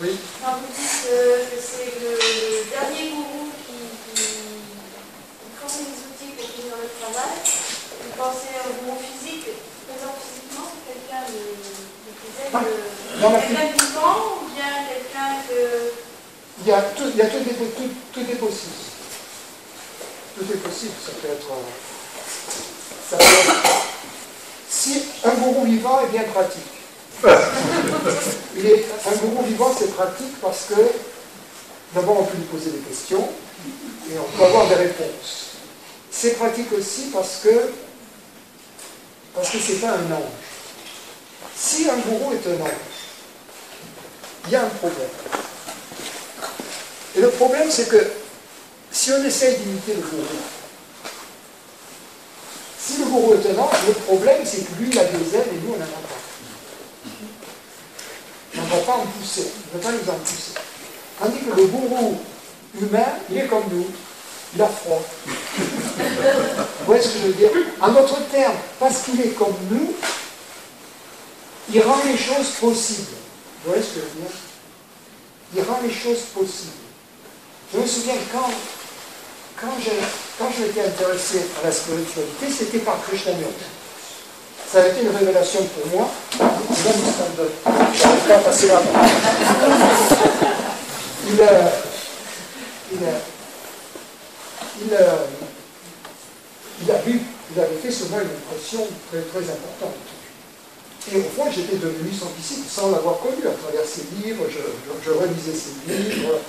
Oui. Quand vous dites que c'est le dernier gourou qui fournit les outils pour finir le travail, vous pensez à un gourou physique, présent physiquement, quelqu'un quelqu'un de vivant, ou bien quelqu'un que... Il y a tout est possible. Tout est possible, ça peut être... Si un gourou vivant est bien pratique. Un gourou vivant, c'est pratique parce que, d'abord, on peut lui poser des questions et on peut avoir des réponses. C'est pratique aussi parce que c'est pas un ange. Si un gourou est un ange, il y a un problème. Et le problème, c'est que si on essaye d'imiter le gourou, si le gourou est un ange, le problème, c'est que lui, il a des ailes et nous, on n'en a pas. On ne va pas en pousser, on ne va pas nous en pousser. Tandis que le gourou humain, il est comme nous, il a froid. Vous voyez ce que je veux dire? En d'autres termes, parce qu'il est comme nous, il rend les choses possibles. Vous voyez ce que je veux dire? Il rend les choses possibles. Je me souviens quand je m'étais intéressé à la spiritualité, c'était par Krishnamurti. Ça a été une révélation pour moi. Je n'arrive pas à passer la main. Il avait fait sur moi une impression très, très importante. Et au fond, j'étais devenu son disciple sans l'avoir connu. À travers ses livres, je relisais ses livres.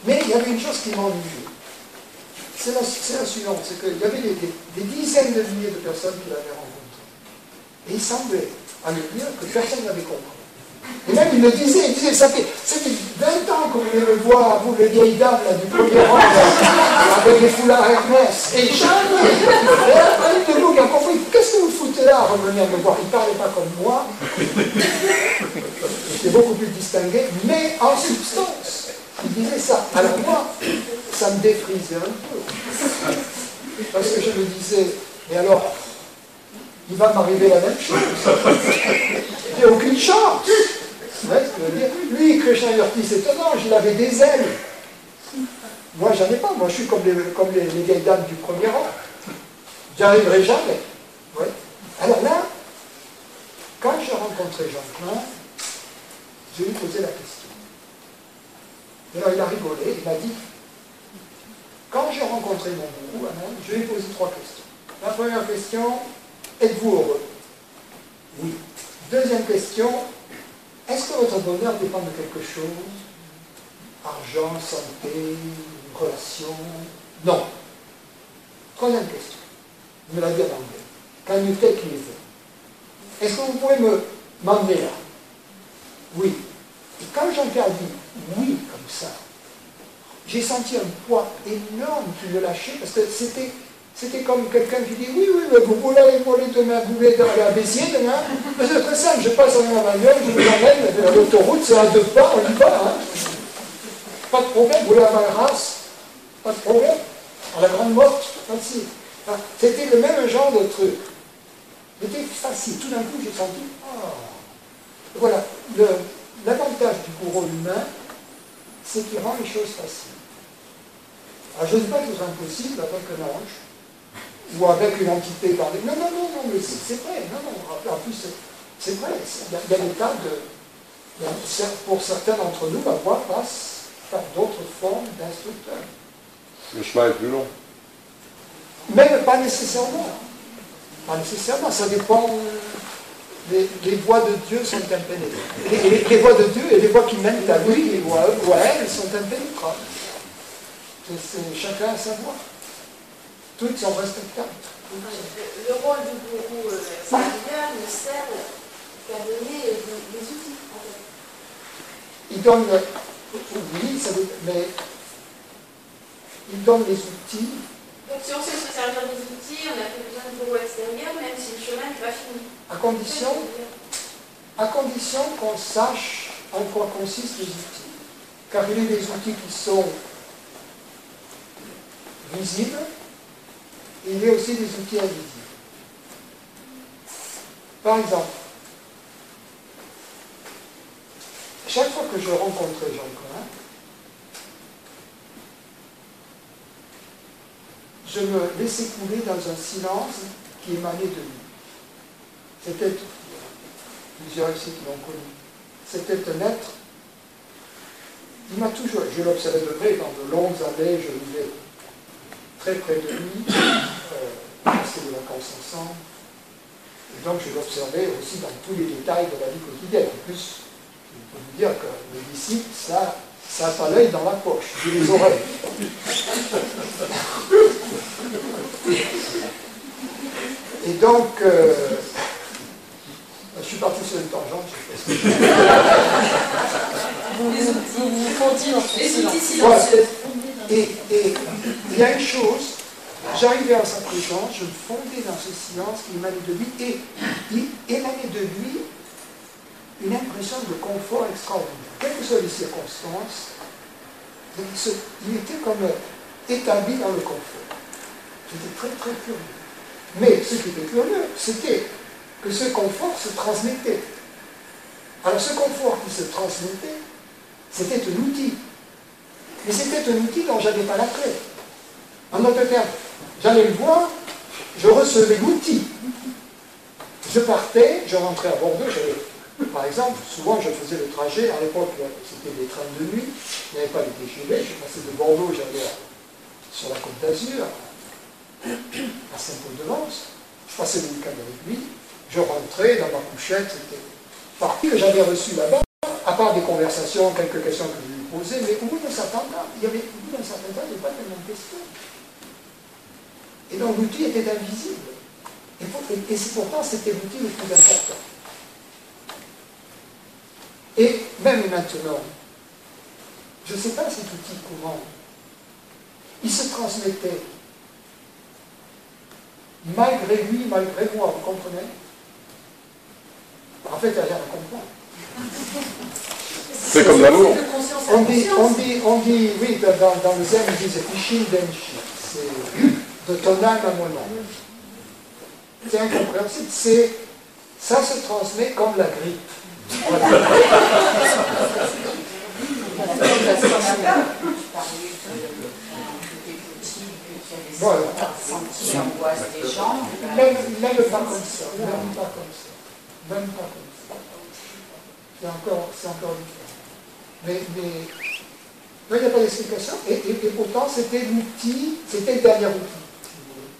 Mais il y avait une chose qui m'ennuyait. C'est la suivante, c'est qu'il y avait des dizaines de milliers de personnes qu'il avait rencontrées. Et il semblait, à me dire, que personne n'avait compris. Et même il disait, ça fait 20 ans que vous venez me voir, vous les vieilles dames là, du premier rang, avec les foulards Hermès, et jamais, un de vous qui a compris, qu'est-ce que vous foutez là à revenir me voir? Il ne parlait pas comme moi, j'étais beaucoup plus distingué, mais en substance. Il disait ça. Alors moi, ça me défrisait un peu. Parce que je me disais, mais alors, il va m'arriver la même chose. J'ai aucune chance. Vous voyez ce que je veux dire? Lui, Krishnamurti, c'est un ange, il avait des ailes. Moi, j'en ai pas. Moi, je suis comme les vieilles dames du premier rang. J'y arriverai jamais. Ouais. Alors là, quand j'ai rencontré Jean-Claude, je lui ai posé la question. Et alors il a rigolé, il m'a dit, quand j'ai rencontré mon gourou, je lui ai posé 3 questions. La première question, êtes-vous heureux? Oui. Deuxième question, est-ce que votre bonheur dépend de quelque chose? Argent, santé, relation? Non. Troisième question, il me l'a dit en anglais. Can you take me there? Est-ce que vous pouvez m'emmener là? Oui. Et quand Jean-Pierre dit oui, comme ça, j'ai senti un poids énorme qui me lâchait, parce que c'était comme quelqu'un qui dit oui, mais vous voulez aller demain, vous voulez aller à Béziers demain, mais c'est très simple, je passe avec ma bagnole, je vous emmène vers l'autoroute, c'est à 2 pas, on y va. Hein. Pas de problème, vous voulez à Valras, pas de problème. À la Grande Motte, facile. Enfin, c'était le même genre de truc. C'était facile. Tout d'un coup, j'ai senti, voilà, l'avantage du gourou humain, c'est qu'il rend les choses faciles. Alors je ne dis pas que c'est impossible avec un ange, ou avec une entité parlée. Non, mais c'est vrai. En plus, c'est vrai. Il y a des tas de... Pour certains d'entre nous, la voie passe par d'autres formes d'instructeurs. Le chemin est plus long. Même pas nécessairement. Pas nécessairement, ça dépend... Les voies de Dieu sont impénétrables. Les voies de Dieu et les voies qui mènent à lui, les voies à elle, sont impénétrables. C'est chacun à sa voie. Toutes sont respectables. Le rôle du gourou extérieur ne sert qu'à donner des outils, en fait. Il donne... Oui, mais... Il donne les outils. Donc si on sait se servir des outils, on n'a plus besoin de gourou extérieur, même si le chemin n'est pas fini. À condition qu'on sache en quoi consistent les outils. Car il y a des outils qui sont visibles, et il y a aussi des outils invisibles. Par exemple, chaque fois que je rencontrais Jean Collin, je me laissais couler dans un silence qui émanait de lui. C'était, plusieurs ici qui l'ont connu, c'était un être, il m'a toujours, je l'observais de près, dans de longues années, je vivais très près de lui, passais des vacances ensemble, et donc je l'observais aussi dans tous les détails de la vie quotidienne. En plus, je peux vous dire que les disciples, ça n'a pas l'œil dans la poche, j'ai les oreilles. Et donc, je suis parti sur une tangente, je sais pas Vous fondiez dans ce silence. voilà. Et il y a une chose, j'arrivais à sa présence, je me fondais dans ce silence qui émanait de lui, et il émanait de lui une impression de confort extraordinaire. Quelles que soient les circonstances, il était comme établi dans le confort. J'étais très très curieux. Mais ce qui était curieux, c'était que ce confort se transmettait. Alors ce confort qui se transmettait, c'était un outil. Mais c'était un outil dont je n'avais pas la clé. En d'autres termes, j'allais le voir, je recevais l'outil. Je partais, je rentrais à Bordeaux, par exemple, souvent je faisais le trajet, à l'époque c'était des trains de nuit, il n'y avait pas les TGV, je passais de Bordeaux, j'allais sur la Côte d'Azur, à Saint-Paul-de-Vence, je passais le week-end avec lui, je rentrais dans ma couchette, c'était parti que j'avais reçu là-bas, à part des conversations, quelques questions que je lui posais, mais au bout d'un certain temps, il n'y avait pas tellement de questions. Et donc l'outil était invisible. Et pourtant, c'était l'outil le plus important. Et même maintenant, je ne sais pas cet outil comment, il se transmettait malgré lui, malgré moi, vous comprenez? En fait, il n'y a rien à comprendre. C'est comme l'amour. On dit, oui, dans le zen, ils disent Ishin Denshi. C'est de ton âme à mon âme. C'est incompréhensible. Ça se transmet comme la grippe. Voilà. Voilà. Même pas comme ça. Même pas comme ça. Même pas comme ça. C'est encore différent. Mais il n'y a pas d'explication. Et pourtant, c'était l'outil, c'était le dernier outil.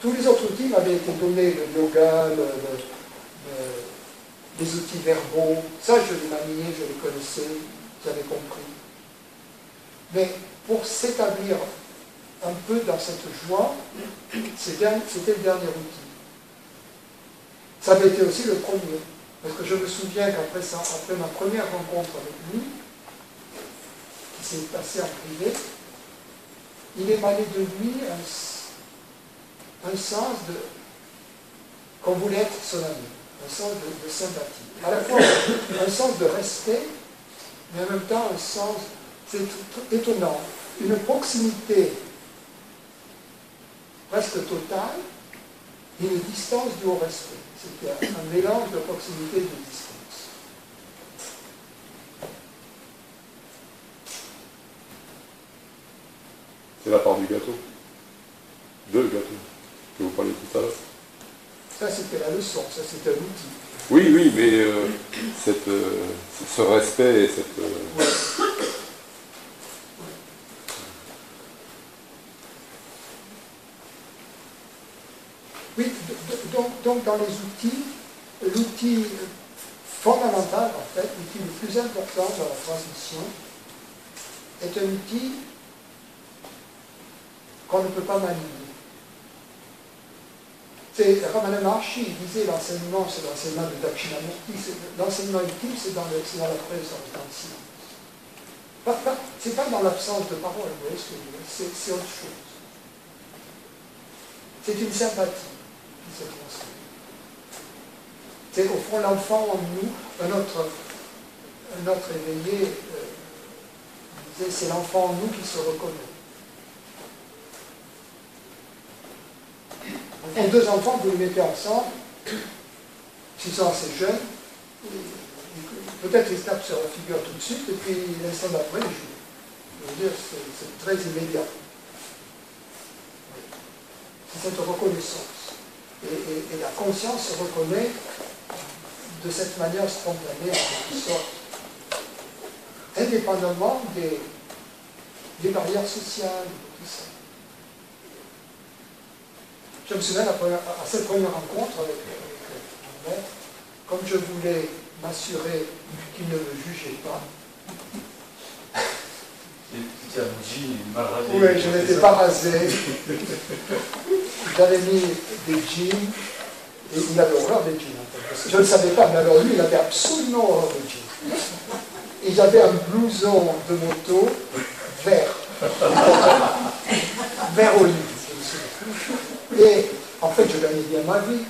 Tous les autres outils m'avaient été donnés, le yoga, les outils verbaux. Ça, je les maniais, je les connaissais, j'avais compris. Mais pour s'établir un peu dans cette joie, c'était le dernier outil. Ça avait été aussi le premier. Parce que je me souviens qu'après ma première rencontre avec lui, qui s'est passée en privé, il émanait de lui un sens qu'on voulait être son ami, un sens de sympathie. À la fois un sens de respect, mais en même temps un sens, c'est étonnant, une proximité presque totale et une distance du haut respect. C'était un mélange de proximité et de distance. C'est la part du gâteau. De gâteau, que vous parliez tout à l'heure. Ça, c'était la leçon, ça, c'était un outil. Oui, mais ce respect et cette... Ouais. Oui, donc dans les outils, l'outil fondamental, en fait, l'outil le plus important dans la transmission, est un outil qu'on ne peut pas manier. C'est Ramana Maharshi, il disait l'enseignement, c'est l'enseignement de Dakshinamurti, l'enseignement ultime, c'est dans la présence, dans le silence. C'est pas dans l'absence de parole, vous voyez ce que je veux dire, c'est autre chose. C'est une sympathie qui se transmet. C'est au fond l'enfant en nous, un autre éveillé disait c'est l'enfant en nous qui se reconnaît. Et deux enfants, vous les mettez ensemble, s'ils sont assez jeunes, Peut-être il se tape sur la figure tout de suite, et puis l'instant d'après, il joue. Je veux dire, c'est très immédiat. C'est cette reconnaissance. Et la conscience se reconnaît de cette manière spontanée, en quelque sorte, indépendamment des barrières sociales, de tout ça. Je me souviens à cette première rencontre avec mon maître, comme je voulais m'assurer qu'il ne me jugeait pas. C'était un jean mal rasé. Oui, je n'étais pas rasé. J'avais mis des jeans, et il avait horreur des jeans. Parce que je ne le savais pas, mais alors lui, il avait absolument horreur des jeans. Et j'avais un blouson de moto vert. Vert olive, je me souviens. Et en fait, je gagnais bien ma vie.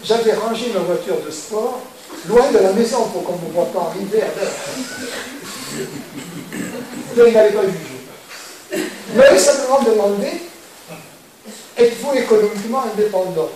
J'avais rangé ma voiture de sport loin de la maison pour qu'on ne me voit pas arriver à l'heure. Mais il n'allait pas juger. Il m'avait simplement demandé: êtes-vous économiquement indépendant?